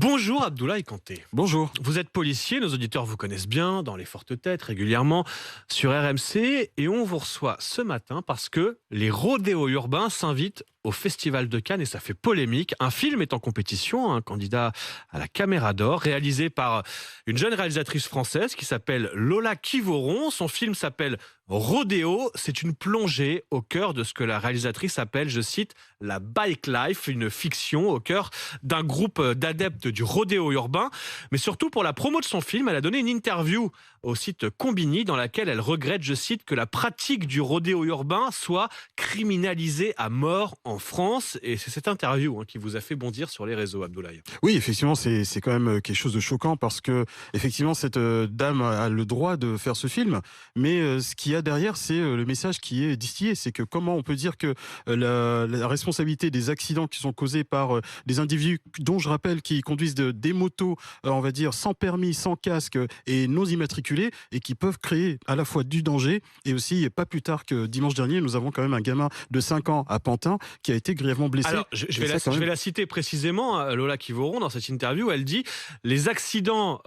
Bonjour Abdoulaye Kanté. Bonjour. Vous êtes policier, nos auditeurs vous connaissent bien, dans les fortes têtes régulièrement sur RMC, et on vous reçoit ce matin parce que les rodéos urbains s'invitent au Festival de Cannes et ça fait polémique. Un film est en compétition, un candidat à la Caméra d'Or, réalisé par une jeune réalisatrice française qui s'appelle Lola Kivoron. Son film s'appelle Rodéo. C'est une plongée au cœur de ce que la réalisatrice appelle, je cite, la bike life, une fiction au cœur d'un groupe d'adeptes du rodéo urbain. Mais surtout, pour la promo de son film, elle a donné une interview au site Combini dans laquelle elle regrette, je cite, que la pratique du rodéo urbain soit criminalisée à mort en France. Et c'est cette interview qui vous a fait bondir sur les réseaux, Abdoulaye. Oui, effectivement, c'est quand même quelque chose de choquant parce que effectivement cette dame a le droit de faire ce film, mais ce qu'il y a derrière, c'est le message qui est distillé. C'est que comment on peut dire que la responsabilité des accidents qui sont causés par des individus dont je rappelle qui conduisent des motos, on va dire sans permis, sans casque et non immatriculés, et qui peuvent créer à la fois du danger et aussi pas plus tard que dimanche dernier, nous avons quand même un gamin de 5 ans à Pantin qui a été grièvement blessé. Alors, je vais la citer précisément, Lola Kivoron, dans cette interview, elle dit « Les accidents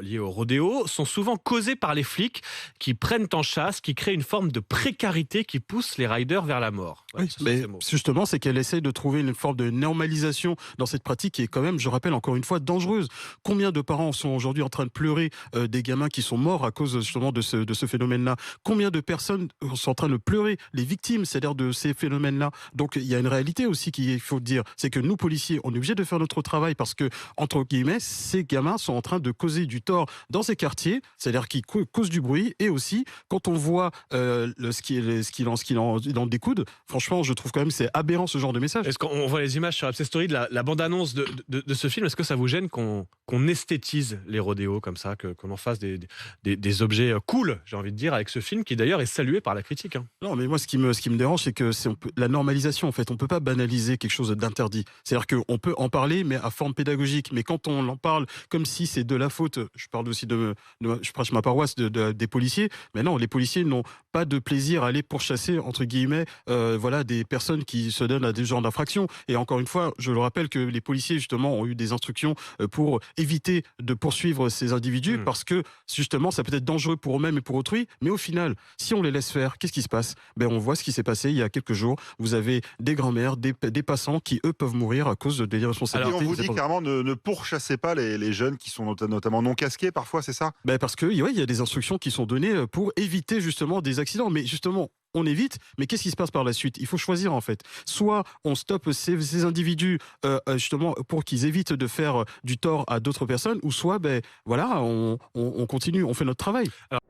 liés au rodéo sont souvent causés par les flics qui prennent en chasse, qui créent une forme de précarité qui pousse les riders vers la mort. » Oui, mais justement, c'est qu'elle essaie de trouver une forme de normalisation dans cette pratique qui est quand même, je rappelle encore une fois, dangereuse. Combien de parents sont aujourd'hui en train de pleurer des gamins qui sont morts à cause justement de ce phénomène-là? Combien de personnes sont en train de pleurer les victimes, c'est-à-dire de ces phénomènes-là? Donc il y a une réalité aussi qu'il faut dire, c'est que nous, policiers, on est obligés de faire notre travail parce que, entre guillemets, ces gamins sont en train de causer du tort dans ces quartiers, c'est-à-dire qu'ils causent du bruit, et aussi, quand on voit ce qu'il en découle, franchement, je trouve quand même c'est aberrant ce genre de message. Est-ce qu'on voit les images sur la Story de la bande-annonce de ce film? Est-ce que ça vous gêne qu'on esthétise les rodéos comme ça, qu'on en fasse des objets cool, j'ai envie de dire, avec ce film qui d'ailleurs est salué par la critique? Non, mais moi, ce qui me dérange, c'est que la normalisation, en fait. On peut pas banaliser quelque chose d'interdit. C'est-à-dire qu'on peut en parler, mais à forme pédagogique. Mais quand on en parle comme si c'est de la faute, je parle aussi je prêche ma paroisse des policiers, mais non, les policiers n'ont pas de plaisir à aller pourchasser, entre guillemets, voilà, des personnes qui se donnent à des genres d'infractions. Et encore une fois, je le rappelle que les policiers, justement, ont eu des instructions pour éviter de poursuivre ces individus parce que, justement, ça peut être dangereux pour eux-mêmes et pour autrui. Mais au final, si on les laisse faire, qu'est-ce qui se passe? On voit ce qui s'est passé il y a quelques jours. Vous avez des grands-mères, des passants qui, eux, peuvent mourir à cause de l'irresponsabilité. Alors, on vous dit clairement ne pourchassez pas les jeunes qui sont notamment non casqués, parfois, c'est ça? Parce que, il y a des instructions qui sont données pour éviter justement des accidents. Mais justement, on évite, mais qu'est-ce qui se passe par la suite? Il faut choisir en fait. Soit on stoppe ces individus justement pour qu'ils évitent de faire du tort à d'autres personnes, ou soit voilà, on continue, on fait notre travail. Alors,